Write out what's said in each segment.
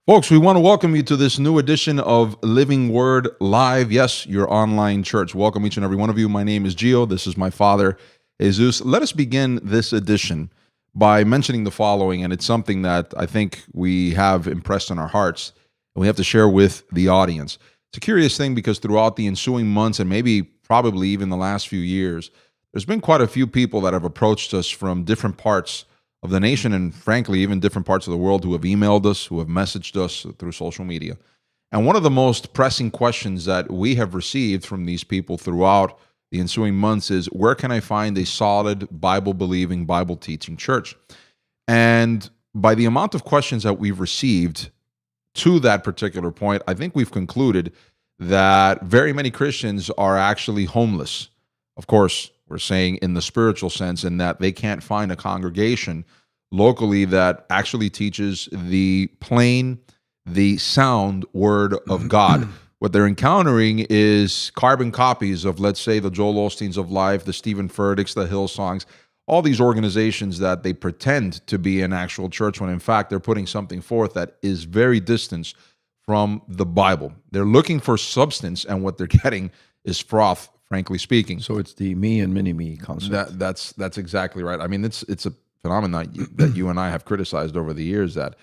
Folks, we want to welcome you to this new edition of Living Word Live. Yes, your online church. Welcome each and every one of you. My name is Gio. This is my father, Jesus. Let us begin this edition by mentioning the following, and it's something that I think we have impressed on our hearts, and we have to share with the audience. It's a curious thing because throughout the ensuing months, and maybe probably even the last few years, there's been quite a few people that have approached us from different parts of the nation and frankly, even different parts of the world who have emailed us, who have messaged us through social media. And one of the most pressing questions that we have received from these people throughout the ensuing months is, where can I find a solid Bible-believing, Bible-teaching church? And by the amount of questions that we've received to that particular point, I think we've concluded that very many Christians are actually homeless. Of course, we're saying in the spiritual sense, in that they can't find a congregation locally that actually teaches the plain, the sound word of God. What they're encountering is carbon copies of, let's say, the Joel Osteens of life, the Stephen Furticks, the Hillsongs, all these organizations that they pretend to be an actual church when in fact they're putting something forth that is very distant from the Bible. They're looking for substance, and what they're getting is froth, frankly speaking. So it's the me and mini-me concept. That's exactly right. I mean, it's a phenomenon that you and I have criticized over the years, that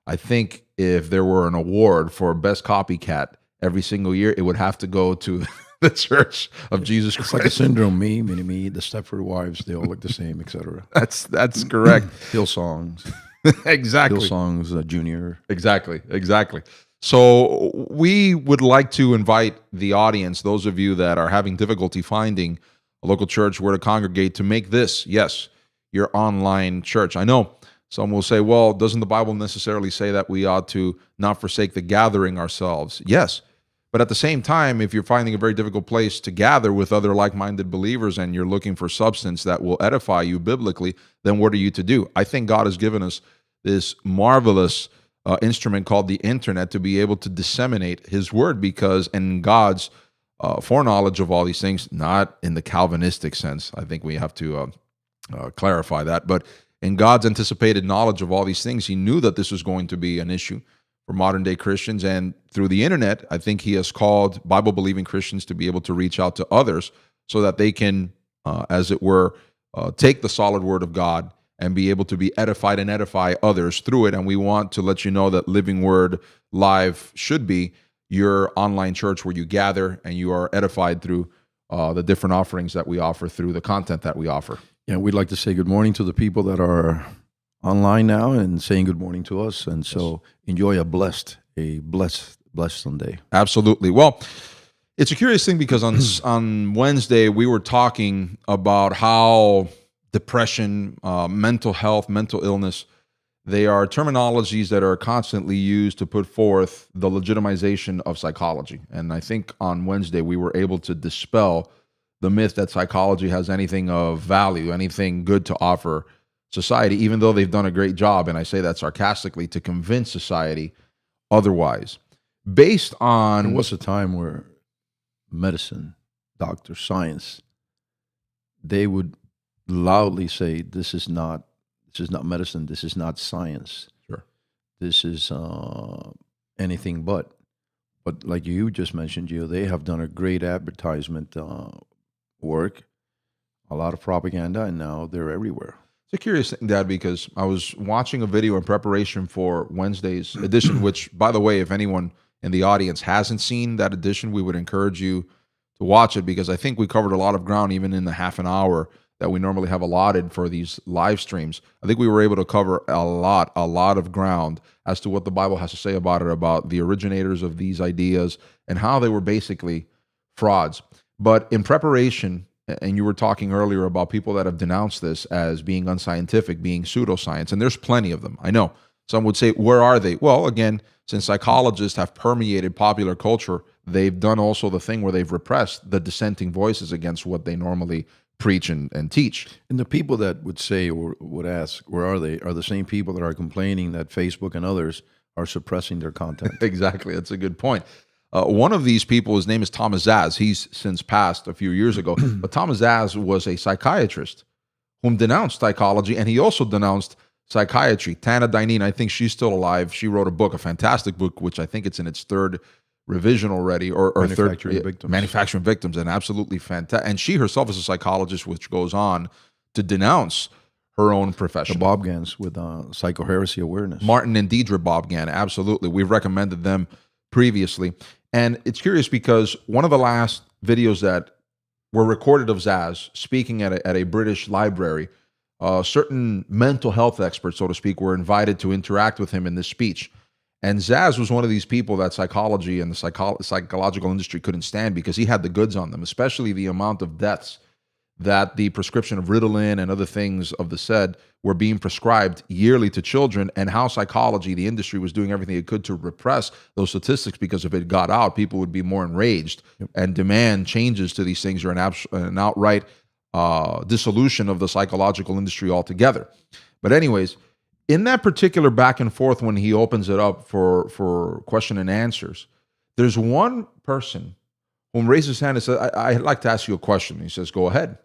I think if there were an award for best copycat every single year, it would have to go to the Church of Jesus Christ. It's like a syndrome, me, mini-me, the Stepford Wives, they all look the same, etc. That's correct. Hillsongs. Exactly. Hillsongs Junior. Exactly. So we would like to invite the audience, those of you that are having difficulty finding a local church where to congregate, to make this, yes, your online church. I know some will say, well, doesn't the Bible necessarily say that we ought to not forsake the gathering ourselves? Yes. But at the same time, if you're finding a very difficult place to gather with other like-minded believers and you're looking for substance that will edify you biblically, then what are you to do? I think God has given us this marvelous instrument called the internet to be able to disseminate his word, because in God's foreknowledge of all these things, not in the Calvinistic sense, I think we have to clarify that, but in God's anticipated knowledge of all these things, he knew that this was going to be an issue for modern day Christians. And through the internet, I think he has called Bible-believing Christians to be able to reach out to others so that they can, as it were, take the solid word of God and be able to be edified and edify others through it. And we want to let you know that Living Word Live should be your online church where you gather and you are edified through the different offerings that we offer, through the content that we offer. Yeah, we'd like to say good morning to the people that are online now and saying good morning to us. And so enjoy a blessed Sunday. Absolutely. Well, it's a curious thing because on Wednesday we were talking about how depression, mental health, mental illness, they are terminologies that are constantly used to put forth the legitimization of psychology. And I think on Wednesday we were able to dispel the myth that psychology has anything of value, anything good to offer society, even though they've done a great job, and I say that sarcastically, to convince society otherwise. Based on... There was a time where medicine, doctors, science, they would loudly say, this is not medicine, this is not science. Sure. This is anything but. But like you just mentioned, Gio, they have done a great advertisement work, a lot of propaganda, and now they're everywhere. It's a curious thing, Dad, because I was watching a video in preparation for Wednesday's edition, which, by the way, if anyone in the audience hasn't seen that edition, we would encourage you to watch it, because I think we covered a lot of ground even in the half an hour that we normally have allotted for these live streams. I think we were able to cover a lot of ground as to what the Bible has to say about it, about the originators of these ideas and how they were basically frauds. But in preparation, and you were talking earlier about people that have denounced this as being unscientific, being pseudoscience, and there's plenty of them. I know. Some would say, where are they? Well, again, since psychologists have permeated popular culture, they've done also the thing where they've repressed the dissenting voices against what they normally preach and teach. And the people that would say or would ask, where are they, are the same people that are complaining that Facebook and others are suppressing their content. Exactly. That's a good point. One of these people, his name is Thomas Zaz. He's since passed a few years ago. But Thomas Zaz was a psychiatrist whom denounced psychology, and he also denounced psychiatry. Tana Dineen, I think she's still alive. She wrote a book, a fantastic book, which I think it's in its third revision already, or Manufacturing third Victims. Manufacturing Victims, and absolutely fantastic. And she herself is a psychologist, which goes on to denounce her own profession. The Bobgans with psychoheresy awareness. Martin and Deidre Bobgan, absolutely. We've recommended them previously. And it's curious because one of the last videos that were recorded of Zaz speaking at a British library, certain mental health experts, so to speak, were invited to interact with him in this speech. And Zaz was one of these people that psychology and the psychological industry couldn't stand because he had the goods on them, especially the amount of deaths that the prescription of Ritalin and other things of the said were being prescribed yearly to children, and how psychology, the industry, was doing everything it could to repress those statistics, because if it got out, people would be more enraged and demand changes to these things, or an outright dissolution of the psychological industry altogether. But anyways, in that particular back and forth, when he opens it up for question and answers, there's one person who raises his hand and says, I'd like to ask you a question. He says, go ahead.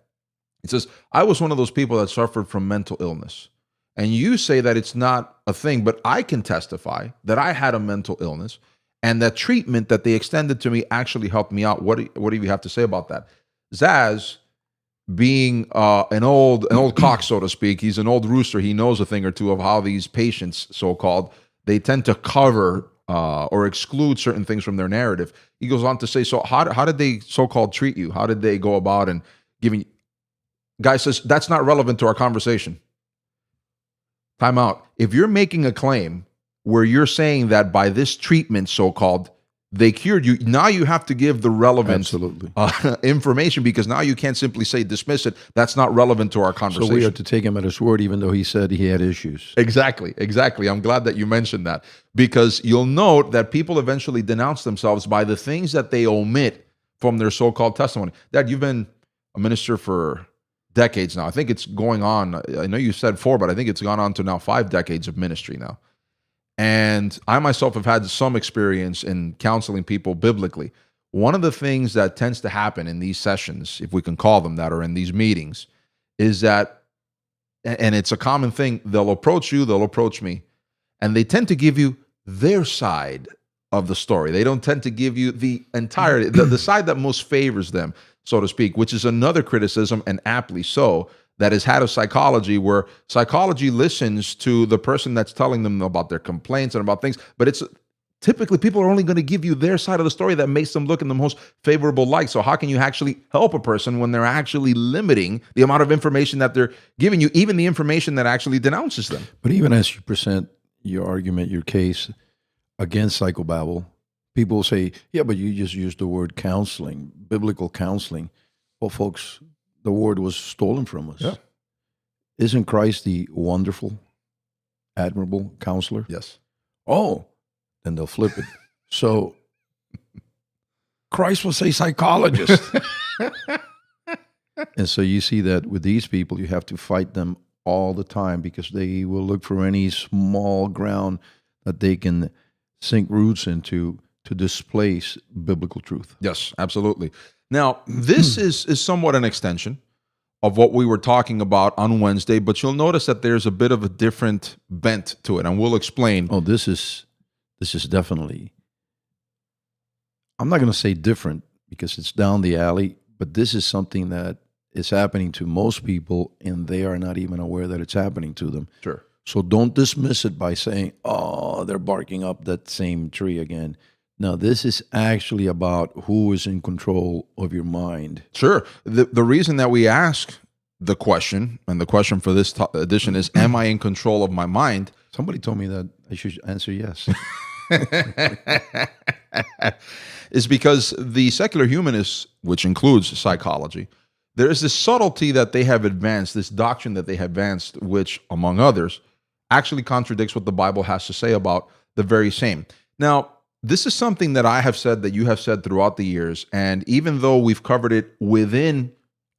He says, I was one of those people that suffered from mental illness. And you say that it's not a thing, but I can testify that I had a mental illness, and that treatment that they extended to me actually helped me out. What do you have to say about that? Zaz, being an old cock, so to speak, he's an old rooster. He knows a thing or two of how these patients, so-called, they tend to cover or exclude certain things from their narrative. He goes on to say, so how did they, so-called, treat you? How did they go about and giving? Guy says, that's not relevant to our conversation. Time out. If you're making a claim where you're saying that by this treatment, so-called, they cured you, now you have to give the relevant information, because now you can't simply say dismiss it. That's not relevant to our conversation. So we have to take him at his word, even though he said he had issues. Exactly. I'm glad that you mentioned that, because you'll note that people eventually denounce themselves by the things that they omit from their so-called testimony. Dad, you've been a minister for decades now. I think it's going on. I know you said 4, but I think it's gone on to now 5 decades of ministry now. And I myself have had some experience in counseling people biblically. One of the things that tends to happen in these sessions, if we can call them that, or in these meetings, is that, and it's a common thing, they'll approach you, they'll approach me, and they tend to give you their side of the story. They don't tend to give you the entirety, the side that most favors them, so to speak, which is another criticism, and aptly so, that is had of psychology, where psychology listens to the person that's telling them about their complaints and about things, but it's typically people are only going to give you their side of the story that makes them look in the most favorable light. So how can you actually help a person when they're actually limiting the amount of information that they're giving you, even the information that actually denounces them? But even as you present your argument, your case against psychobabble, people will say, yeah, but you just used the word counseling, biblical counseling. Well, folks, the word was stolen from us. Yeah. Isn't Christ the wonderful, admirable counselor? Yes. Oh, then they'll flip it. So Christ was a psychologist. And so you see that with these people, you have to fight them all the time, because they will look for any small ground that they can sink roots into to displace biblical truth. Yes, absolutely. Now, this is somewhat an extension of what we were talking about on Wednesday, but you'll notice that there's a bit of a different bent to it, and we'll explain. Oh, this is definitely, I'm not going to say different because it's down the alley, but this is something that is happening to most people, and they are not even aware that it's happening to them. Sure. So don't dismiss it by saying, oh, they're barking up that same tree again. No, this is actually about who is in control of your mind. Sure. The reason that we ask the question, and the question for this edition is, am I in control of my mind? Somebody told me that I should answer yes. Is because the secular humanists, which includes psychology, there is this subtlety that they have advanced, this doctrine that they have advanced, which, among others, actually contradicts what the Bible has to say about the very same. Now, this is something that I have said, that you have said throughout the years, and even though we've covered it within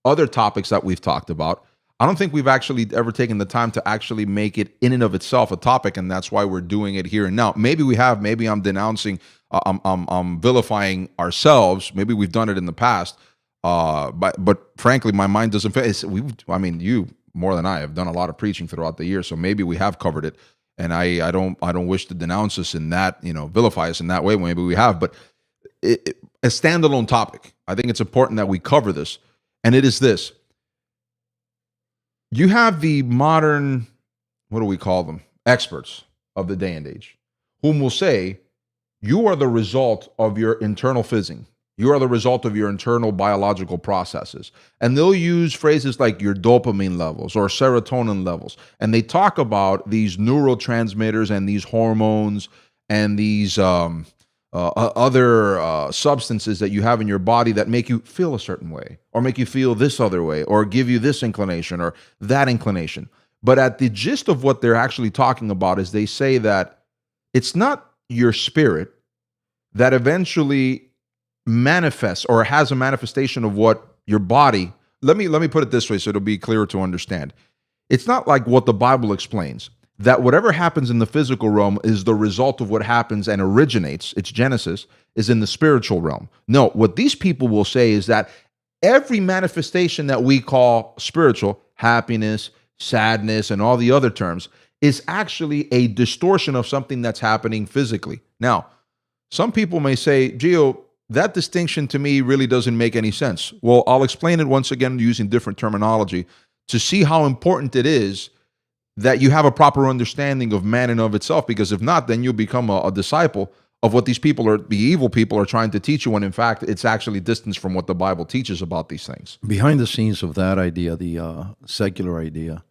other topics that we've talked about, I don't think we've actually ever taken the time to actually make it in and of itself a topic, and that's why we're doing it here and now. Maybe we have, maybe I'm denouncing, I'm vilifying ourselves, maybe we've done it in the past, but frankly, my mind doesn't fit. You more than I have done a lot of preaching throughout the year, so maybe we have covered it. And I don't wish to denounce us in that, vilify us in that way. Maybe we have, but a standalone topic. I think it's important that we cover this, and it is this: you have the modern, what do we call them? Experts of the day and age, whom will say you are the result of your internal fizzing. You are the result of your internal biological processes. And they'll use phrases like your dopamine levels or serotonin levels. And they talk about these neurotransmitters and these hormones and these other substances that you have in your body that make you feel a certain way or make you feel this other way or give you this inclination or that inclination. But at the gist of what they're actually talking about is they say that it's not your spirit that eventually manifests or has a manifestation of what your body. Let me put it this way so it'll be clearer to understand. It's not like what the Bible explains, that whatever happens in the physical realm is the result of what happens and originates, its genesis, is in the spiritual realm. No, what these people will say is that every manifestation that we call spiritual, happiness, sadness, and all the other terms, is actually a distortion of something that's happening physically. Now, some people may say, Gio, that distinction to me really doesn't make any sense. Well, I'll explain it once again using different terminology to see how important it is that you have a proper understanding of man and of itself, because if not, then you'll become a disciple of what these people are, the evil people are trying to teach you, when in fact, it's actually distance from what the Bible teaches about these things. Behind the scenes of that idea, the secular idea,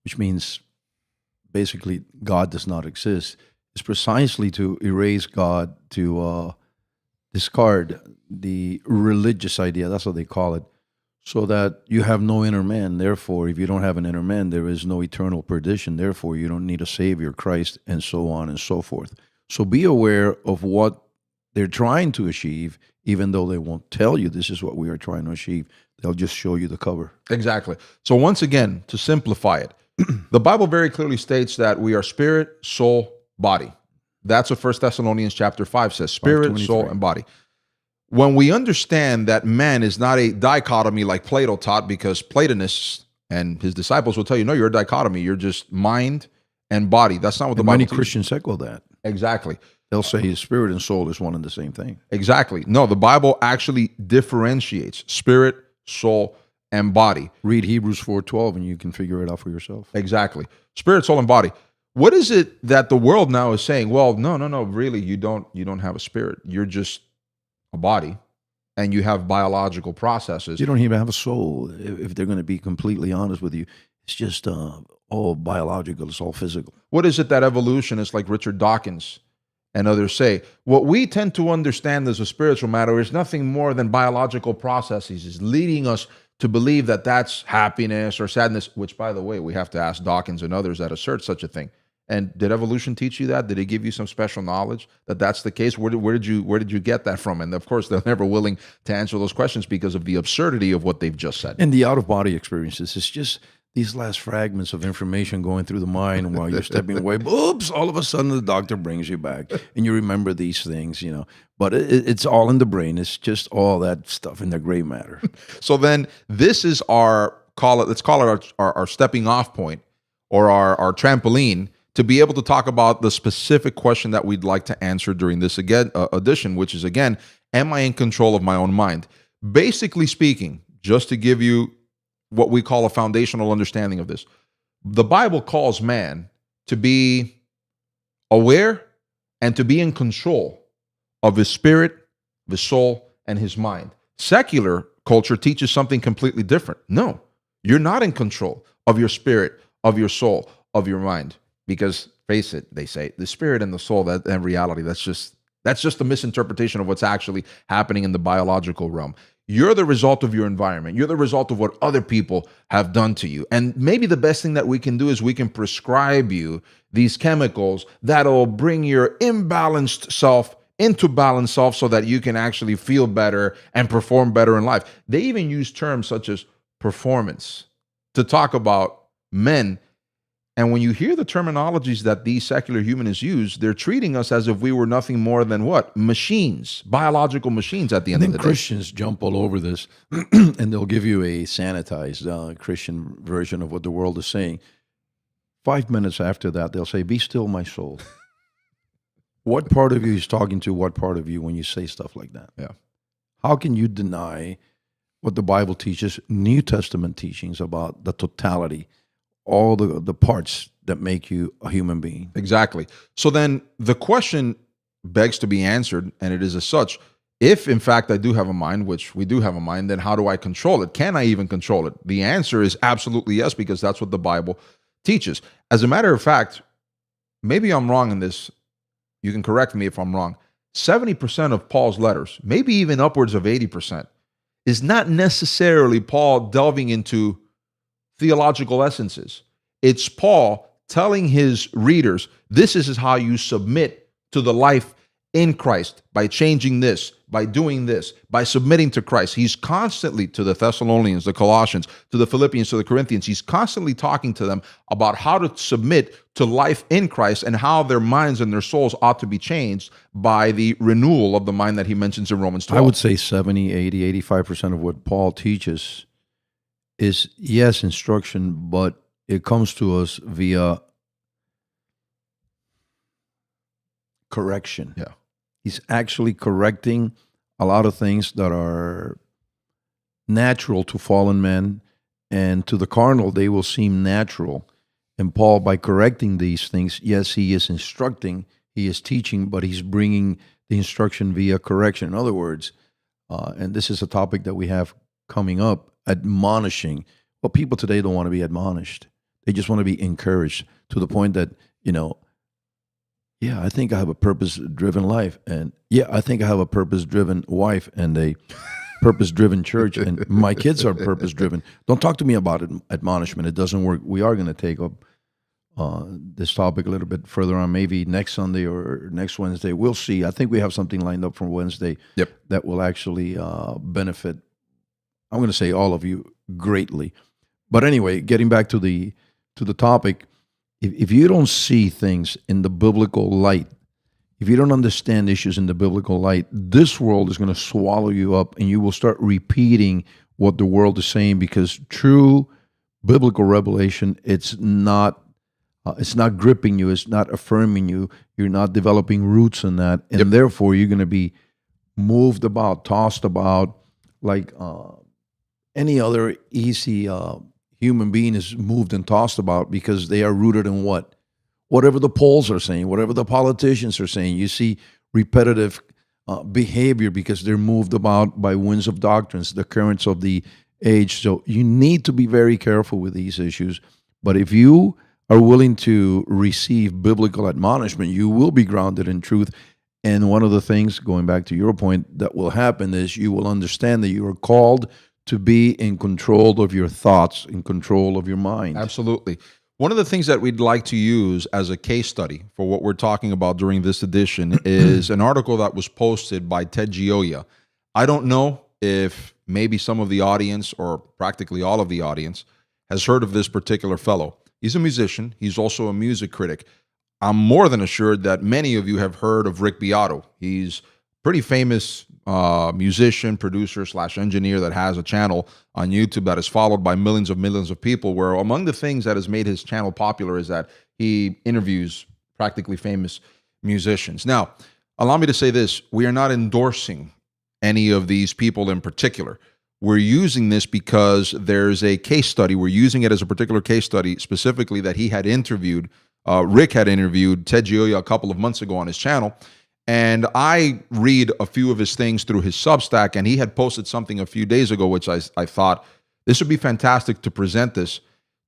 which means basically God does not exist, is precisely to erase God, to discard the religious idea, that's what they call it, so that you have no inner man. Therefore, if you don't have an inner man, there is no eternal perdition. Therefore, you don't need a Savior, Christ, and so on and so forth. So be aware of what they're trying to achieve, even though they won't tell you this is what we are trying to achieve. They'll just show you the cover. Exactly. So once again, to simplify it, the Bible very clearly states that we are spirit, soul, body. That's what 1 Thessalonians chapter 5 says, spirit, soul, and body. When we understand that man is not a dichotomy like Plato taught, because Platonists and his disciples will tell you, no, you're a dichotomy. You're just mind and body. That's not what the Bible teaches. Many Christians echo that. Exactly. They'll say his spirit and soul is one and the same thing. Exactly. No, the Bible actually differentiates spirit, soul, and body. Read Hebrews 4:12 and you can figure it out for yourself. Exactly. Spirit, soul, and body. What is it that the world now is saying? Well, no, really, you don't have a spirit. You're just a body, and you have biological processes. You don't even have a soul. If they're going to be completely honest with you, it's just all biological. It's all physical. What is it that evolutionists like Richard Dawkins and others say? What we tend to understand as a spiritual matter is nothing more than biological processes, is leading us to believe that that's happiness or sadness, which, by the way, we have to ask Dawkins and others that assert such a thing. And did evolution teach you that? Did it give you some special knowledge that that's the case? Where did you get that from? And of course, they're never willing to answer those questions because of the absurdity of what they've just said. And the out-of-body experiences, it's just these last fragments of information going through the mind while you're stepping away. Oops! All of a sudden, the doctor brings you back, and you remember these things, But it's all in the brain. It's just all that stuff in the gray matter. So then, this is let's call it our stepping off point, or our trampoline, to be able to talk about the specific question that we'd like to answer during this edition, which is, again, am I in control of my own mind? Basically speaking, just to give you what we call a foundational understanding of this, the Bible calls man to be aware and to be in control of his spirit, his soul, and his mind. Secular culture teaches something completely different. No, you're not in control of your spirit, of your soul, of your mind. Because face it, they say, the spirit and the soul, that in reality, that's just a misinterpretation of what's actually happening in the biological realm. You're the result of your environment. You're the result of what other people have done to you. And maybe the best thing that we can do is we can prescribe you these chemicals that'll bring your imbalanced self into balanced self so that you can actually feel better and perform better in life. They even use terms such as performance to talk about men And when you hear the terminologies that these secular humanists use, they're treating us as if we were nothing more than what? Machines, biological machines at the end And of then the day. Christians jump all over this, and they'll give you a sanitized Christian version of what the world is saying. 5 minutes after that, they'll say, "Be still, my soul." What part of you is talking to what part of you when you say stuff like that? Yeah. How can you deny what the Bible teaches, New Testament teachings about the totality, all the parts that make you a human being? Exactly. So then the question begs to be answered, and it is as such. If, in fact, I do have a mind, which we do have a mind, then how do I control it? Can I even control it? The answer is absolutely yes, because that's what the Bible teaches. As a matter of fact, maybe I'm wrong in this. You can correct me if I'm wrong. 70% of Paul's letters, maybe even upwards of 80%, is not necessarily Paul delving into theological essences. It's Paul telling his readers, this is how you submit to the life in Christ, by changing this, by doing this, by submitting to Christ. He's constantly, to the Thessalonians, the Colossians, to the Philippians, to the Corinthians, he's constantly talking to them about how to submit to life in Christ and how their minds and their souls ought to be changed by the renewal of the mind that he mentions in Romans 12. I would say 70, 80, 85% of what Paul teaches is, yes, instruction, but it comes to us via correction. Yeah. He's actually correcting a lot of things that are natural to fallen men, and to the carnal, they will seem natural. And Paul, by correcting these things, yes, he is instructing, he is teaching, but he's bringing the instruction via correction. In other words, and this is a topic that we have coming up, admonishing. Well, people today don't want to be admonished. They just want to be encouraged to the point that, yeah, I think I have a purpose-driven life. And yeah, I think I have a purpose-driven wife and a purpose-driven church. And my kids are purpose-driven. Don't talk to me about admonishment. It doesn't work. We are going to take up this topic a little bit further on, maybe next Sunday or next Wednesday. We'll see. I think we have something lined up for Wednesday that will actually benefit, I'm going to say, all of you greatly. But anyway, getting back to the topic, if you don't see things in the biblical light, if you don't understand issues in the biblical light, this world is going to swallow you up, and you will start repeating what the world is saying, because true biblical revelation, it's not gripping you, it's not affirming you, you're not developing roots in that, and therefore you're going to be moved about, tossed about, like any other easy human being is moved and tossed about, because they are rooted in what? Whatever the polls are saying, whatever the politicians are saying. You see repetitive behavior because they're moved about by winds of doctrines, the currents of the age. So you need to be very careful with these issues. But if you are willing to receive biblical admonishment, you will be grounded in truth. And one of the things, going back to your point, that will happen is you will understand that you are called to be in control of your thoughts, in control of your mind. Absolutely. One of the things that we'd like to use as a case study for what we're talking about during this edition is an article that was posted by Ted Gioia. I don't know if maybe some of the audience, or practically all of the audience, has heard of this particular fellow. He's a musician. He's also a music critic. I'm more than assured that many of you have heard of Rick Beato. He's a pretty famous musician, producer / engineer that has a channel on YouTube that is followed by millions of people, where among the things that has made his channel popular is that he interviews practically famous musicians. Now, allow me to say this. We are not endorsing any of these people in particular. We're using this because there's a case study. We're using it as a particular case study specifically that he had interviewed. Rick had interviewed Ted Gioia a couple of months ago on his channel. And I read a few of his things through his Substack, and he had posted something a few days ago, which I thought this would be fantastic to present this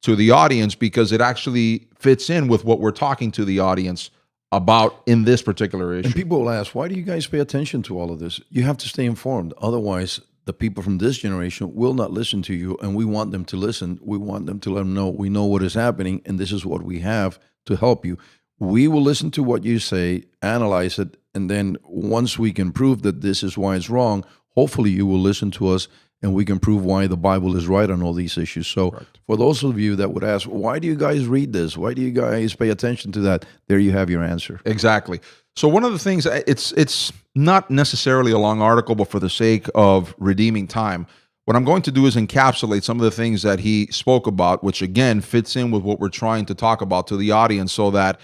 to the audience, because it actually fits in with what we're talking to the audience about in this particular issue. And people will ask, why do you guys pay attention to all of this? You have to stay informed. Otherwise, the people from this generation will not listen to you, and we want them to listen. We want them to let them know we know what is happening, and this is what we have to help you. We will listen to what you say, analyze it, and then once we can prove that this is why it's wrong, hopefully you will listen to us and we can prove why the Bible is right on all these issues. So Correct. for those of you that would ask, why do you guys read this? Why do you guys pay attention to that? There you have your answer. Exactly. So one of the things, it's not necessarily a long article, but for the sake of redeeming time, what I'm going to do is encapsulate some of the things that he spoke about, which again fits in with what we're trying to talk about to the audience, so that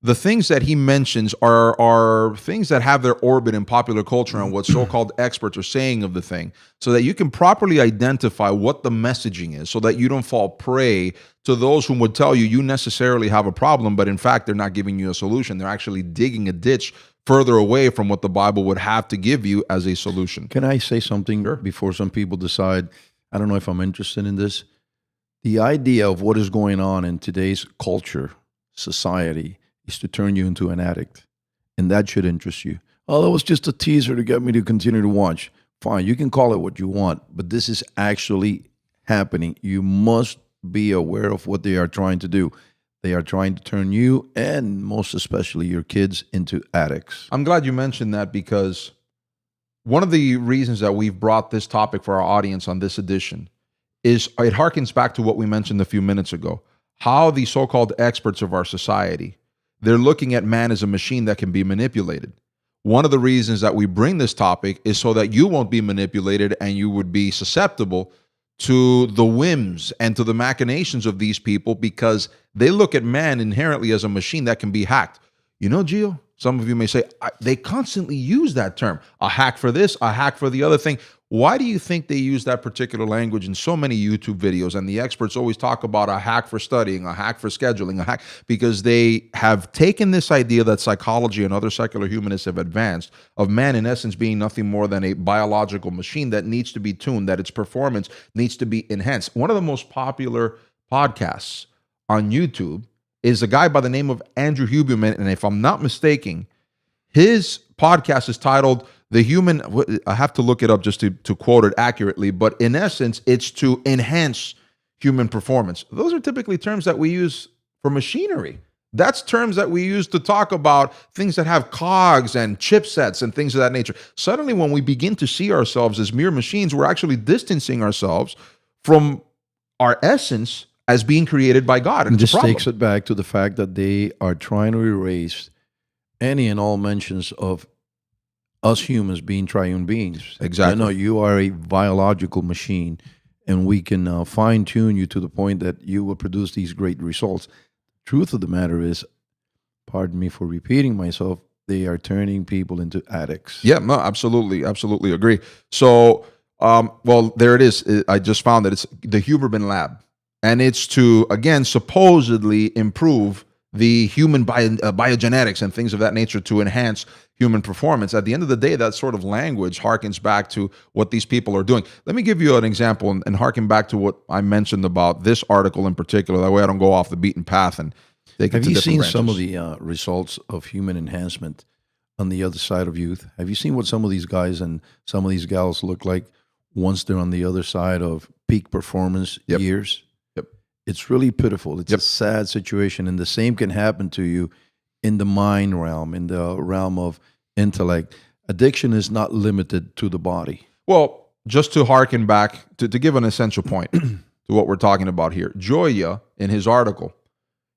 the things that he mentions are things that have their orbit in popular culture and what so-called experts are saying of the thing, so that you can properly identify what the messaging is, so that you don't fall prey to those who would tell you you necessarily have a problem, but in fact, they're not giving you a solution. They're actually digging a ditch further away from what the Bible would have to give you as a solution. Can I say something Sure. before some people decide, I don't know if I'm interested in this? The idea of what is going on in today's culture, society, is to turn you into an addict. And that should interest you. Oh, that was just a teaser to get me to continue to watch. Fine, you can call it what you want, but this is actually happening. You must be aware of what they are trying to do. They are trying to turn you, and most especially your kids, into addicts. I'm glad you mentioned that, because one of the reasons that we've brought this topic for our audience on this edition is it harkens back to what we mentioned a few minutes ago, how the so-called experts of our society, they're looking at man as a machine that can be manipulated. One of the reasons that we bring this topic is so that you won't be manipulated and you would be susceptible to the whims and to the machinations of these people, because they look at man inherently as a machine that can be hacked. You know, Gio, some of you may say, they constantly use that term, a hack for this, a hack for the other thing. Why do you think they use that particular language in so many YouTube videos? And the experts always talk about a hack for studying, a hack for scheduling, a hack, because they have taken this idea that psychology and other secular humanists have advanced of man in essence being nothing more than a biological machine that needs to be tuned, that its performance needs to be enhanced. One of the most popular podcasts on YouTube is a guy by the name of Andrew Huberman, and if I'm not mistaken, his podcast is titled The Human, I have to look it up just to quote it accurately, but in essence, it's to enhance human performance. Those are typically terms that we use for machinery. That's terms that we use to talk about things that have cogs and chipsets and things of that nature. Suddenly, when we begin to see ourselves as mere machines, we're actually distancing ourselves from our essence as being created by God. And this takes it back to the fact that they are trying to erase any and all mentions of us humans being triune beings. Exactly. No, you are a biological machine, and we can fine-tune you to the point that you will produce these great results. Truth of the matter is, pardon me for repeating myself, they are turning people into addicts. Yeah, no, absolutely, absolutely agree. So, well, there it is. I just found that it's the Huberman Lab, and it's to, again, supposedly improve the human biogenetics and things of that nature to enhance human performance. At the end of the day, that sort of language harkens back to what these people are doing. Let me give you an example and harken back to what I mentioned about this article in particular. That way I don't go off the beaten path and take it to different branches. Have you seen some of the results of human enhancement on the other side of youth? Have you seen what some of these guys and some of these gals look like once they're on the other side of peak performance years? It's really pitiful. It's a sad situation, and the same can happen to you in the mind realm, in the realm of intellect. Addiction is not limited to the body. Well, just to harken back, to give an essential point to what we're talking about here, Joya, in his article,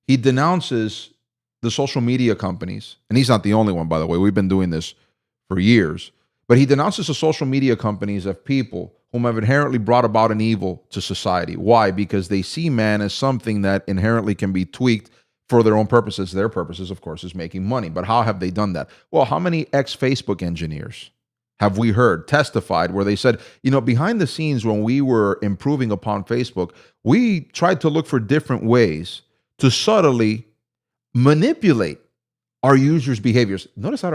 he denounces the social media companies, and he's not the only one, by the way. We've been doing this for years. But he denounces the social media companies of people whom have inherently brought about an evil to society. Why? Because they see man as something that inherently can be tweaked for their own purposes. Their purposes, of course, is making money. But how have they done that? Well, how many ex-Facebook engineers have we heard testified where they said, you know, behind the scenes when we were improving upon Facebook, we tried to look for different ways to subtly manipulate our users' behaviors. Notice they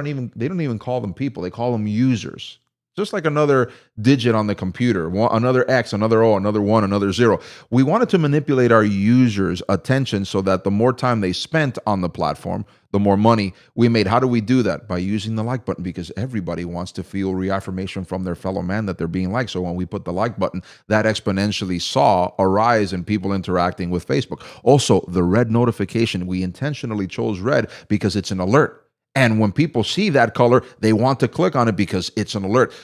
don't even call them people. They call them users. Just like another digit on the computer, another X, another O, another 1, another 0. We wanted to manipulate our users' attention so that the more time they spent on the platform, the more money we made. How do we do that? By using the like button, because everybody wants to feel reaffirmation from their fellow man that they're being liked. So when we put the like button, that exponentially saw a rise in people interacting with Facebook. Also, the red notification, we intentionally chose red because it's an alert. And when people see that color, they want to click on it because it's an alert.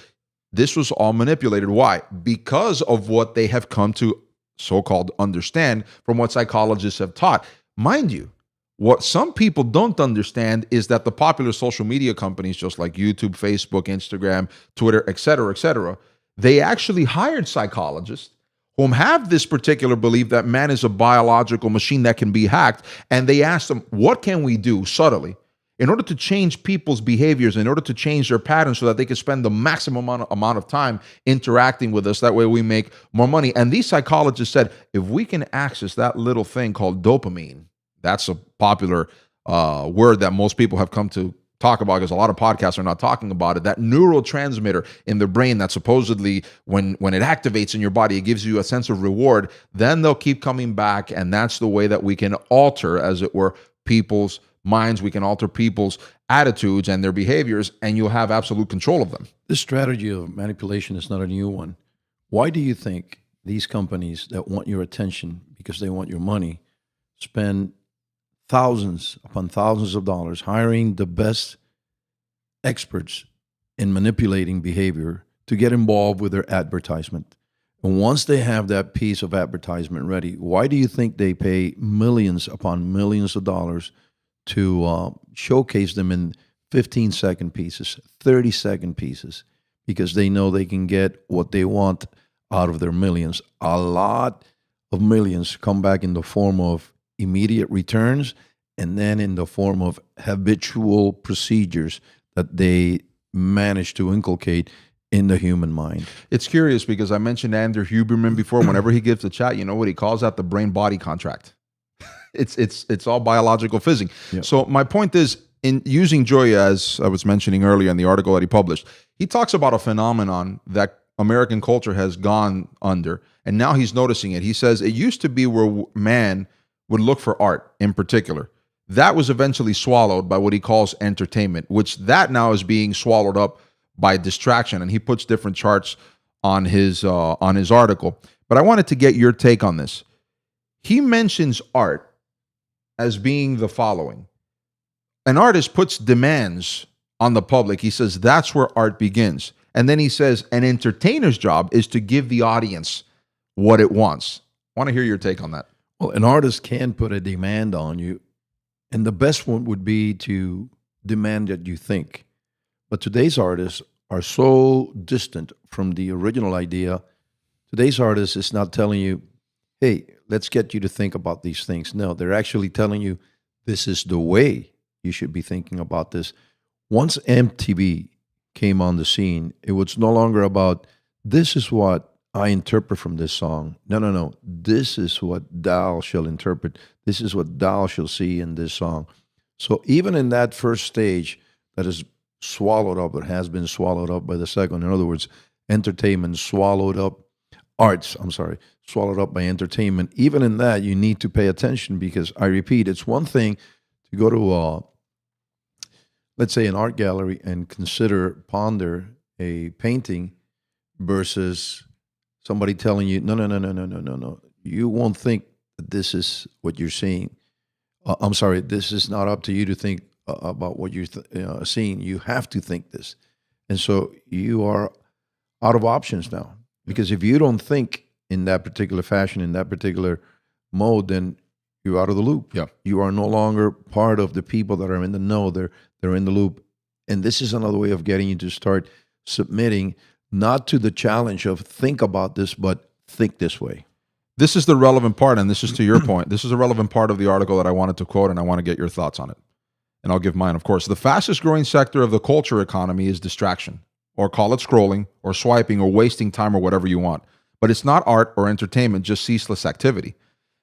This was all manipulated. Why? Because of what they have come to so-called understand from what psychologists have taught. Mind you, what some people don't understand is that the popular social media companies, just like YouTube, Facebook, Instagram, Twitter, et cetera, they actually hired psychologists whom have this particular belief that man is a biological machine that can be hacked. And they asked them, what can we do subtly in order to change people's behaviors, in order to change their patterns so that they can spend the maximum amount of time interacting with us? That way we make more money. And these psychologists said, if we can access that little thing called dopamine, that's a popular word that most people have come to talk about because a lot of podcasts are not talking about it. That neurotransmitter in the brain that supposedly when it activates in your body, it gives you a sense of reward. Then they'll keep coming back. And that's the way that we can alter, as it were, people's minds. We can alter people's attitudes and their behaviors, and you'll have absolute control of them. This strategy of manipulation is not a new one. Why do you think these companies that want your attention because they want your money spend thousands upon thousands of dollars hiring the best experts in manipulating behavior to get involved with their advertisement? And once they have that piece of advertisement ready, why do you think they pay millions upon millions of dollars to showcase them in 15-second pieces, 30-second pieces? Because they know they can get what they want out of their millions. A lot of millions come back in the form of immediate returns, and then in the form of habitual procedures that they manage to inculcate in the human mind. It's curious because I mentioned Andrew Huberman before. Whenever he gives a chat, you know what he calls that? The brain-body contract. It's all biological physics. Yep. So my point is, in using Joy, as I was mentioning earlier in the article that he published, he talks about a phenomenon that American culture has gone under, and now he's noticing it. He says it used to be where man would look for art in particular. That was eventually swallowed by what he calls entertainment, which that now is being swallowed up by distraction. And he puts different charts on his article. But I wanted to get your take on this. He mentions art as being the following. An artist puts demands on the public. He says that's where art begins. And then he says an entertainer's job is to give the audience what it wants. I want to hear your take on that. Well, an artist can put a demand on you, and the best one would be to demand that you think. But today's artists are so distant from the original idea. Today's artist is not telling you, hey, let's get you to think about these things. No, they're actually telling you this is the way you should be thinking about this. Once MTV came on the scene, it was no longer about this is what I interpret from this song. No. This is what thou shall interpret. This is what thou shall see in this song. So even in that first stage that is swallowed up, or has been swallowed up by the second, in other words, entertainment swallowed up by entertainment. Even in that, you need to pay attention because, I repeat, it's one thing to go to, let's say, an art gallery and ponder a painting versus somebody telling you, no. You won't think that this is what you're seeing. This is not up to you to think about what you're seeing. You have to think this. And so you are out of options now. Because if you don't think in that particular fashion, in that particular mode, then you're out of the loop. Yeah. You are no longer part of the people that are in the know. They're in the loop. And this is another way of getting you to start submitting, not to the challenge of think about this, but think this way. This is the relevant part, and this is to your point. This is a relevant part of the article that I wanted to quote, and I want to get your thoughts on it. And I'll give mine, of course. The fastest growing sector of the culture economy is distraction, or call it scrolling, or swiping, or wasting time, or whatever you want. But it's not art or entertainment, just ceaseless activity.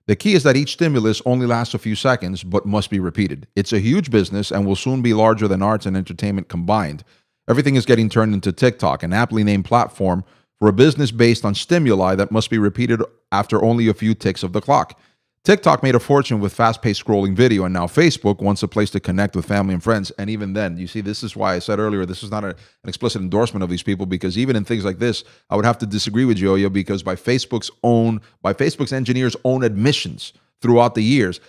The key is that each stimulus only lasts a few seconds, but must be repeated. It's a huge business and will soon be larger than arts and entertainment combined. Everything is getting turned into TikTok, an aptly named platform for a business based on stimuli that must be repeated after only a few ticks of the clock. TikTok made a fortune with fast-paced scrolling video, and now Facebook wants a place to connect with family and friends. And even then, you see, this is why I said earlier, this is not an explicit endorsement of these people, because even in things like this, I would have to disagree with Joya, because by Facebook's engineers' own admissions throughout the years,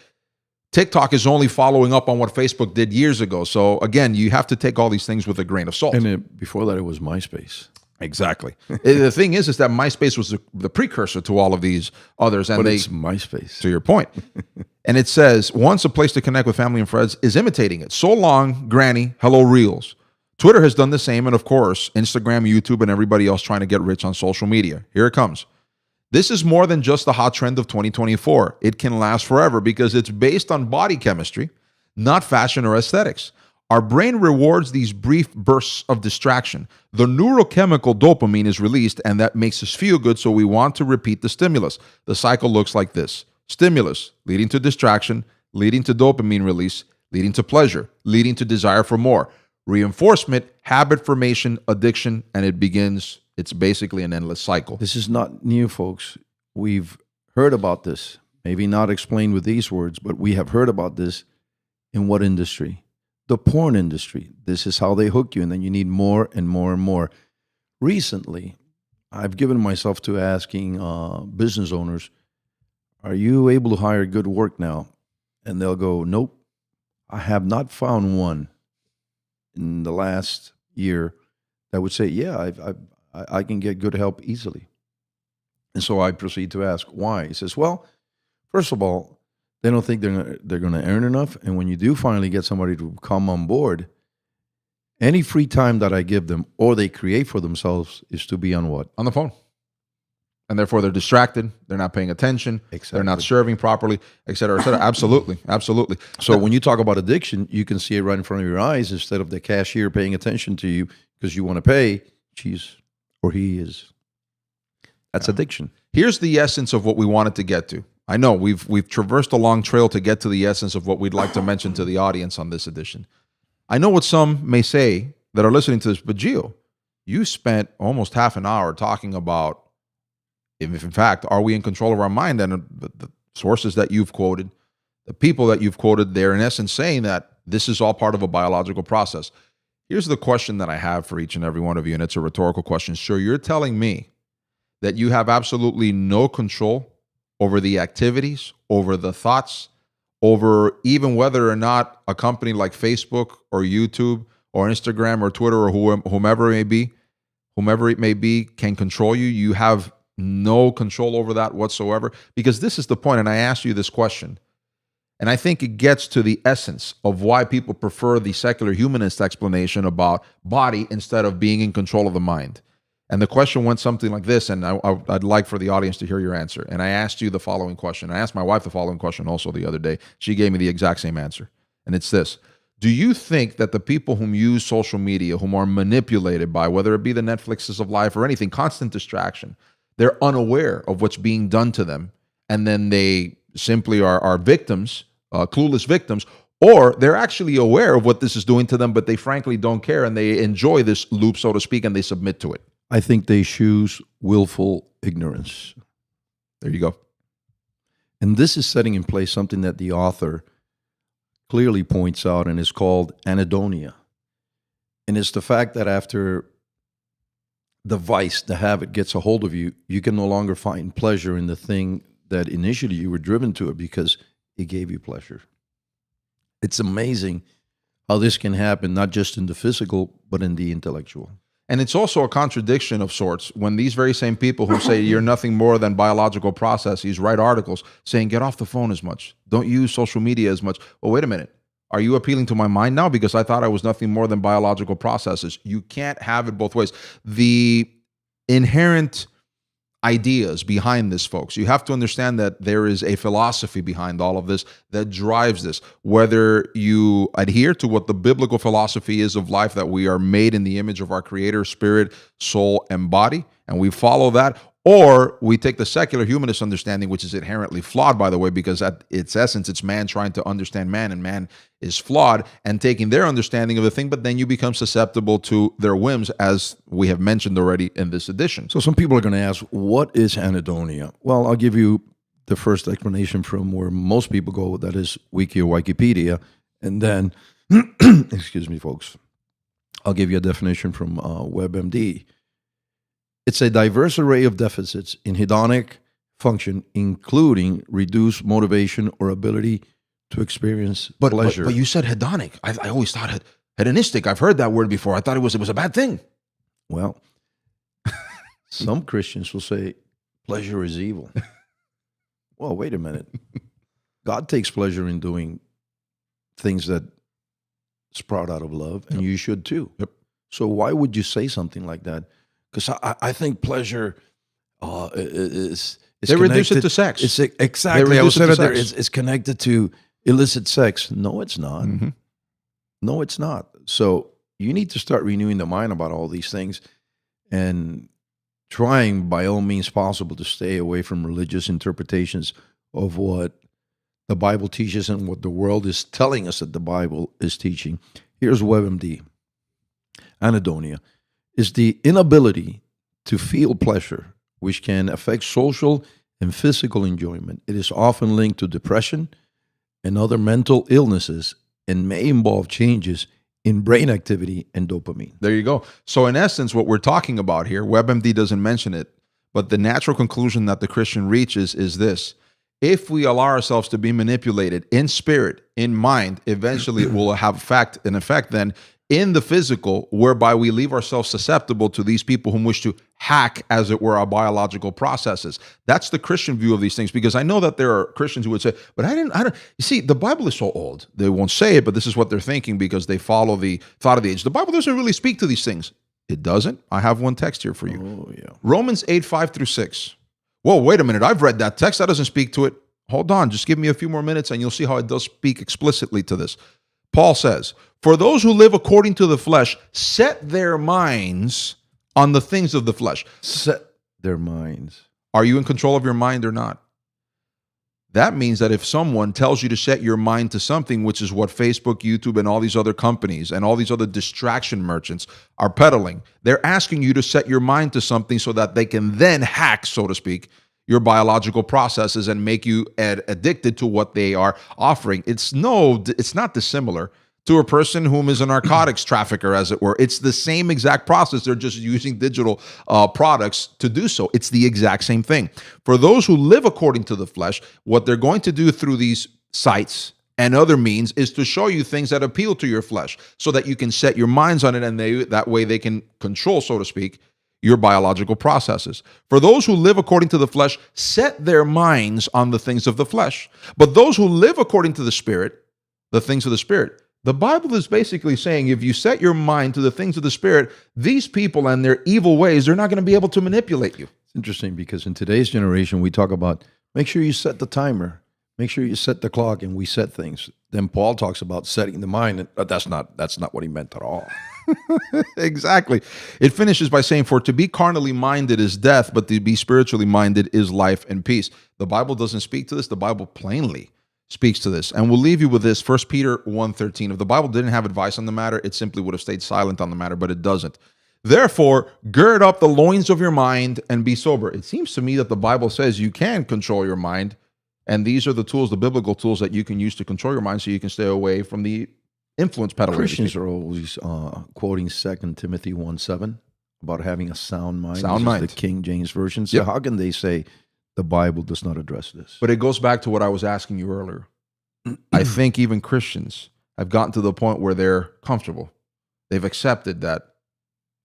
TikTok is only following up on what Facebook did years ago. So again, you have to take all these things with a grain of salt. And before that, it was MySpace. Exactly. The thing is that MySpace was the precursor to all of these others. And But it's MySpace. to your point. And it says, once a place to connect with family and friends is imitating it. So long, Granny, hello, Reels. Twitter has done the same. And of course, Instagram, YouTube, and everybody else trying to get rich on social media. Here it comes. This is more than just the hot trend of 2024. It can last forever because it's based on body chemistry, not fashion or aesthetics. Our brain rewards these brief bursts of distraction. The neurochemical dopamine is released, and that makes us feel good, so we want to repeat the stimulus. The cycle looks like this. Stimulus, leading to distraction, leading to dopamine release, leading to pleasure, leading to desire for more. Reinforcement, habit formation, addiction, and it begins. It's basically an endless cycle. This is not new, folks. We've heard about this. Maybe not explained with these words, but we have heard about this in what industry? The porn industry. This is how they hook you, and then you need more and more and more. Recently, I've given myself to asking business owners, are you able to hire good work now? And they'll go, nope, I have not found one in the last year that would say, yeah, I can get good help easily. And so I proceed to ask why. He says, well, first of all, they don't think they're going to earn enough. And when you do finally get somebody to come on board, any free time that I give them or they create for themselves is to be on what? On the phone. And therefore they're distracted. They're not paying attention. Exactly. They're not serving properly, et cetera, et cetera. Absolutely. Absolutely. So when you talk about addiction, you can see it right in front of your eyes instead of the cashier paying attention to you because you want to pay. She's or he is. That's addiction. Here's the essence of what we wanted to get to. I know we've traversed a long trail to get to the essence of what we'd like to mention to the audience on this edition. I know what some may say that are listening to this, but Gio, you spent almost half an hour talking about, if in fact, are we in control of our mind? And the sources that you've quoted, the people that you've quoted, they're in essence saying that this is all part of a biological process. Here's the question that I have for each and every one of you, and it's a rhetorical question. So you're telling me that you have absolutely no control over the activities, over the thoughts, over even whether or not a company like Facebook or YouTube or Instagram or Twitter or whomever it may be can control you. You have no control over that whatsoever. Because this is the point, and I asked you this question, and I think it gets to the essence of why people prefer the secular humanist explanation about body instead of being in control of the mind. And the question went something like this, and I'd like for the audience to hear your answer. And I asked you the following question. I asked my wife the following question also the other day. She gave me the exact same answer. And it's this. Do you think that the people whom use social media, whom are manipulated by, whether it be the Netflixes of life or anything, constant distraction, they're unaware of what's being done to them, and then they simply are victims, clueless victims, or they're actually aware of what this is doing to them, but they frankly don't care, and they enjoy this loop, so to speak, and they submit to it? I think they choose willful ignorance. There you go. And this is setting in place something that the author clearly points out, and is called anhedonia. And it's the fact that after the vice, the habit gets a hold of you, you can no longer find pleasure in the thing that initially you were driven to it because it gave you pleasure. It's amazing how this can happen, not just in the physical, but in the intellectual. And it's also a contradiction of sorts when these very same people who say you're nothing more than biological processes write articles saying get off the phone as much, don't use social media as much. Well, wait a minute. Are you appealing to my mind now? Because I thought I was nothing more than biological processes. You can't have it both ways. The inherent ideas behind this, folks, you have to understand that there is a philosophy behind all of this that drives this. Whether you adhere to what the biblical philosophy is of life, that we are made in the image of our Creator, spirit, soul, and body, and we follow that, or we take the secular humanist understanding, which is inherently flawed, by the way, because at its essence, it's man trying to understand man, and man is flawed, and taking their understanding of the thing, but then you become susceptible to their whims, as we have mentioned already in this edition. So some people are going to ask, what is anhedonia? Well, I'll give you the first explanation from where most people go, that is Wiki or Wikipedia, and then, excuse me, folks, I'll give you a definition from WebMD. It's a diverse array of deficits in hedonic function, including reduced motivation or ability to experience pleasure. But you said hedonic. I always thought hedonistic. I've heard that word before. I thought it was a bad thing. Well, Some Christians will say pleasure is evil. Well, wait a minute. God takes pleasure in doing things that sprout out of love, and you should too. Yep. So why would you say something like that? Because I think pleasure is They reduce it connected- to sex. It's exactly. They I was reduce it saying to there. sex. It's connected to illicit sex. No, it's not. Mhm. No, it's not. So you need to start renewing the mind about all these things and trying by all means possible to stay away from religious interpretations of what the Bible teaches and what the world is telling us that the Bible is teaching. Here's WebMD. Anhedonia is the inability to feel pleasure, which can affect social and physical enjoyment. It is often linked to depression and other mental illnesses and may involve changes in brain activity and dopamine. There you go. So in essence, what we're talking about here, WebMD doesn't mention it, but the natural conclusion that the Christian reaches is this. If we allow ourselves to be manipulated in spirit, in mind, eventually it will have an effect then in the physical, whereby we leave ourselves susceptible to these people who wish to hack, as it were, our biological processes. That's the Christian view of these things, because I know that there are Christians who would say, but I don't, you see, the Bible is so old. They won't say it, but this is what they're thinking because they follow the thought of the age. The Bible doesn't really speak to these things. It doesn't. I have one text here for you. Oh, yeah. Romans 8:5-6. Whoa, wait a minute. I've read that text. That doesn't speak to it. Hold on. Just give me a few more minutes and you'll see how it does speak explicitly to this. Paul says, for those who live according to the flesh, set their minds on the things of the flesh. Set their minds. Are you in control of your mind or not? That means that if someone tells you to set your mind to something, which is what Facebook, YouTube, and all these other companies and all these other distraction merchants are peddling, they're asking you to set your mind to something so that they can then hack, so to speak, your biological processes and make you addicted to what they are offering. It's not dissimilar to a person whom is a narcotics trafficker, as it were. It's the same exact process. They're just using digital products to do so. It's the exact same thing. For those who live according to the flesh, what they're going to do through these sites and other means is to show you things that appeal to your flesh so that you can set your minds on it, and that way they can control, so to speak, your biological processes. For those who live according to the flesh, set their minds on the things of the flesh. But those who live according to the Spirit, the things of the Spirit. The Bible is basically saying if you set your mind to the things of the Spirit, these people and their evil ways, they're not going to be able to manipulate you. It's interesting because in today's generation, we talk about make sure you set the timer, make sure you set the clock, and we set things. Then Paul talks about setting the mind, but that's not what he meant at all. Exactly. It finishes by saying, for to be carnally minded is death, but to be spiritually minded is life and peace. The Bible doesn't speak to this. The Bible plainly speaks to this. And we'll leave you with this, 1 Peter 1:13. If the Bible didn't have advice on the matter, it simply would have stayed silent on the matter, but it doesn't. Therefore, gird up the loins of your mind and be sober. It seems to me that the Bible says you can control your mind, and these are the tools, the biblical tools that you can use to control your mind so you can stay away from the influence peddlers. Christians are always quoting 2 Timothy 1:7 about having a sound mind. Sound This is mind. the King James Version. So Yep. how can they say the Bible does not address this? But it goes back to what I was asking you earlier. I think even Christians have gotten to the point where they're comfortable. They've accepted that,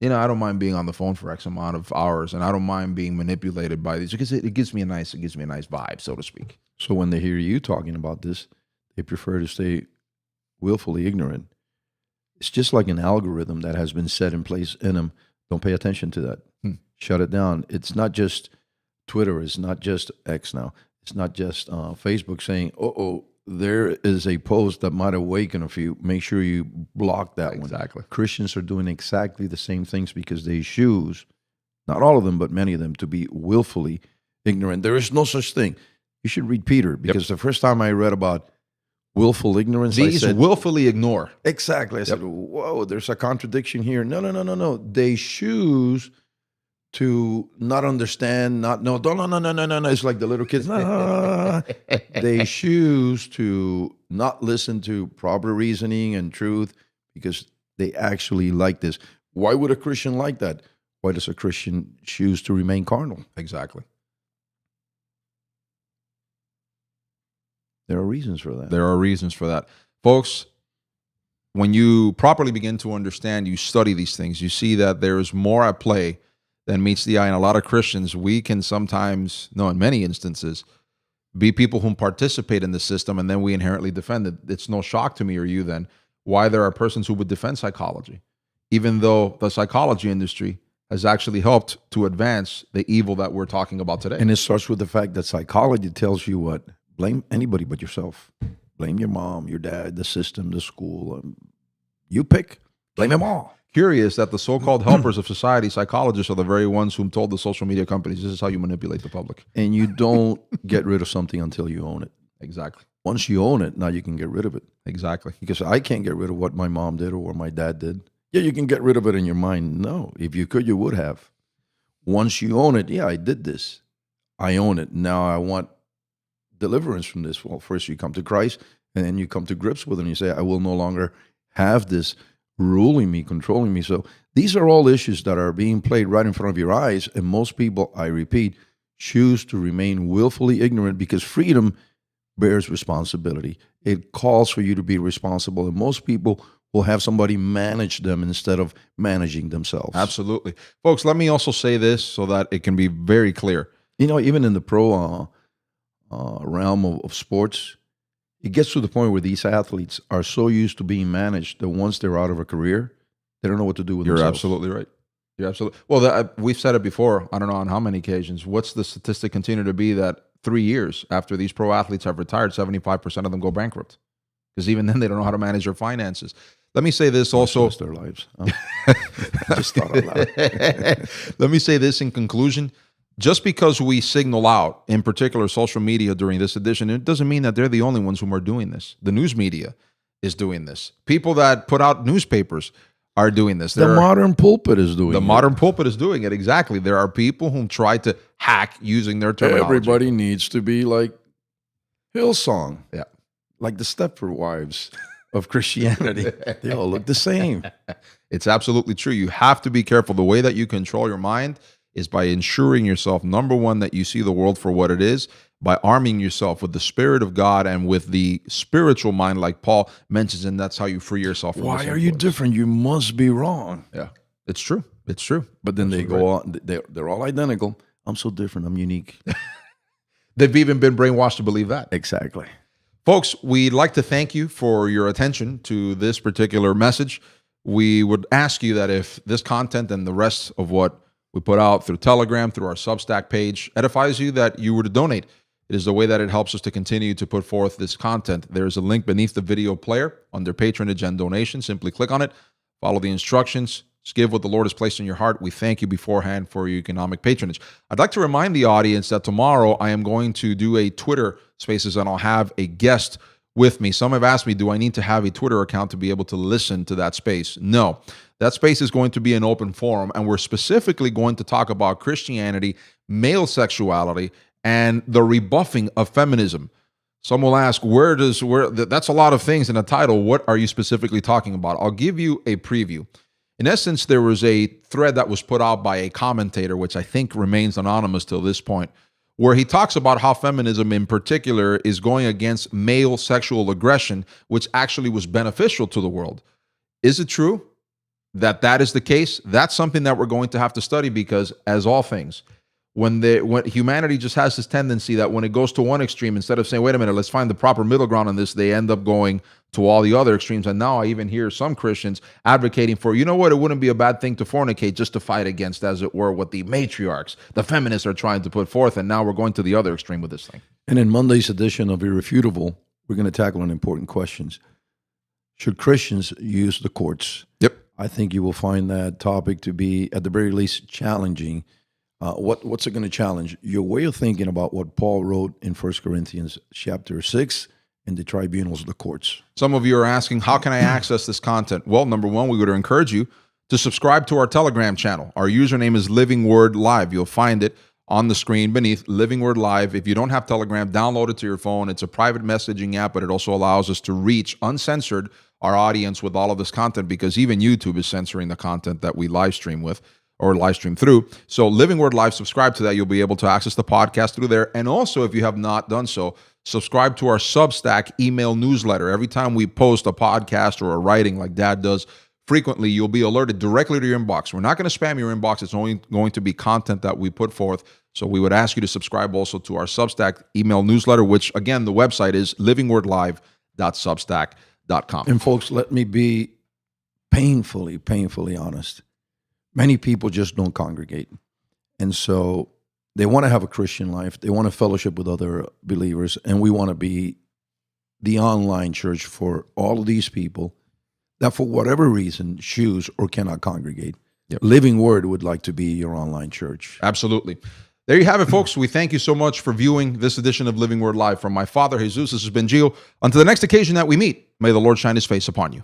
I don't mind being on the phone for X amount of hours, and I don't mind being manipulated by these because it gives me a nice vibe, so to speak. So when they hear you talking about this, they prefer to stay willfully ignorant. It's just like an algorithm that has been set in place in them. Don't pay attention to that. Shut it down. It's not just Twitter. It's not just X now. It's not just Facebook saying, there is a post that might awaken a few. Make sure you block that one. Exactly. Christians are doing exactly the same things because they choose, not all of them, but many of them, to be willfully ignorant. There is no such thing. You should read Peter, because the first time I read about willful ignorance, These I said, willfully ignore. exactly. I said, whoa, there's a contradiction here. No. They choose to not understand, not know. No. It's like the little kids. No. They choose to not listen to proper reasoning and truth because they actually like this. Why would a Christian like that? Why does a Christian choose to remain carnal? Exactly. There are reasons for that. There are reasons for that. Folks, when you properly begin to understand, you study these things, you see that there is more at play than meets the eye. And a lot of Christians, we can sometimes, no, in many instances, be people who participate in the system, and then we inherently defend it. It's no shock to me or you then why there are persons who would defend psychology, even though the psychology industry has actually helped to advance the evil that we're talking about today. And it starts with the fact that psychology tells you what? Blame anybody but yourself. Blame your mom, your dad, the system, the school. You pick. Blame them all. Curious that the so-called helpers of society, psychologists, are the very ones whom told the social media companies, this is how you manipulate the public. And you don't get rid of something until you own it. Exactly. Once you own it, now you can get rid of it. Exactly. Because I can't get rid of what my mom did or what my dad did. Yeah, you can get rid of it in your mind. No, if you could, you would have. Once you own it, yeah, I did this. I own it. Now I want deliverance from this. Well, first you come to Christ, and then you come to grips with it, and you say, I will no longer have this ruling me, controlling me. So these are all issues that are being played right in front of your eyes, and most people, I repeat, choose to remain willfully ignorant because freedom bears responsibility. It calls for you to be responsible, and most people will have somebody manage them instead of managing themselves. Absolutely. Folks, let me also say this so that it can be very clear. You know, even in the pro realm of sports, it gets to the point where these athletes are so used to being managed that once they're out of a career, they don't know what to do with themselves. You're absolutely right. You're absolutely. Well, we've said it before. I don't know on how many occasions. What's the statistic continue to be that 3 years after these pro athletes have retired, 75% of them go bankrupt? Because even then, they don't know how to manage their finances. Let me say this also. Their lives. I just thought out loud. Let me say this in conclusion. Just because we signal out, in particular social media during this edition, it doesn't mean that they're the only ones who are doing this. The news media is doing this. People that put out newspapers are doing this. The modern pulpit is doing it. The modern pulpit is doing it, exactly. There are people who try to hack using their terminology. Everybody needs to be like Hillsong. Yeah. Like the Stepford wives of Christianity. They all look the same. It's absolutely true. You have to be careful. The way that you control your mind is by ensuring yourself, number one, that you see the world for what it is, by arming yourself with the Spirit of God and with the spiritual mind, like Paul mentions, and that's how you free yourself from this Why are you different? You must be wrong. Yeah, it's true. It's true. But then they go on, they're all identical. I'm so different. I'm unique. They've even been brainwashed to believe that. Exactly. Folks, we'd like to thank you for your attention to this particular message. We would ask you that if this content and the rest of what we put out through Telegram, through our Substack page, edifies you, that you were to donate. It is the way that it helps us to continue to put forth this content. There's a link beneath the video player under patronage and donation. Simply click on it, follow the instructions, just give what the Lord has placed in your heart. We thank you beforehand for your economic patronage. I'd like to remind the audience that tomorrow I am going to do a Twitter Spaces, and I'll have a guest with me. Some have asked me, do I need to have a Twitter account to be able to listen to that space? No. That space is going to be an open forum, and we're specifically going to talk about Christianity, male sexuality, and the rebuffing of feminism. Some will ask, that's a lot of things in a title. What are you specifically talking about? I'll give you a preview. In essence, there was a thread that was put out by a commentator, which I think remains anonymous till this point, where he talks about how feminism in particular is going against male sexual aggression, which actually was beneficial to the world. Is it true that is the case? That's something that we're going to have to study, because as all things, when humanity just has this tendency that when it goes to one extreme, instead of saying, wait a minute, let's find the proper middle ground on this, they end up going to all the other extremes. And now I even hear some Christians advocating for, you know what, it wouldn't be a bad thing to fornicate, just to fight against, as it were, what the matriarchs, the feminists are trying to put forth. And now we're going to the other extreme with this thing. And in Monday's edition of Irrefutable, we're going to tackle an important questions. Should Christians use the courts? Yep. I think you will find that topic to be, at the very least, challenging. What's it going to challenge? Your way of thinking about what Paul wrote in 1 Corinthians chapter 6 in the tribunals of the courts. Some of you are asking, how can I access this content? Well, number one, we would encourage you to subscribe to our Telegram channel. Our username is Living Word Live. You'll find it on the screen beneath, Living Word Live. If you don't have Telegram, download it to your phone. It's a private messaging app, but it also allows us to reach uncensored our audience with all of this content, because even YouTube is censoring the content that we live stream with or live stream through. So Living Word Live, subscribe to that. You'll be able to access the podcast through there. And also, if you have not done so, subscribe to our Substack email newsletter. Every time we post a podcast or a writing like Dad does frequently, you'll be alerted directly to your inbox. We're not going to spam your inbox. It's only going to be content that we put forth. So we would ask you to subscribe also to our Substack email newsletter, which, again, the website is livingwordlive.substack.com. And folks, let me be painfully honest. Many people just don't congregate. And so they want to have a Christian life. They want to fellowship with other believers. And we want to be the online church for all of these people that for whatever reason choose or cannot congregate. Yep. Living Word would like to be your online church. Absolutely. There you have it, folks. We thank you so much for viewing this edition of Living Word Live. From my father, Jesus, this has been Gio. Until the next occasion that we meet, may the Lord shine his face upon you.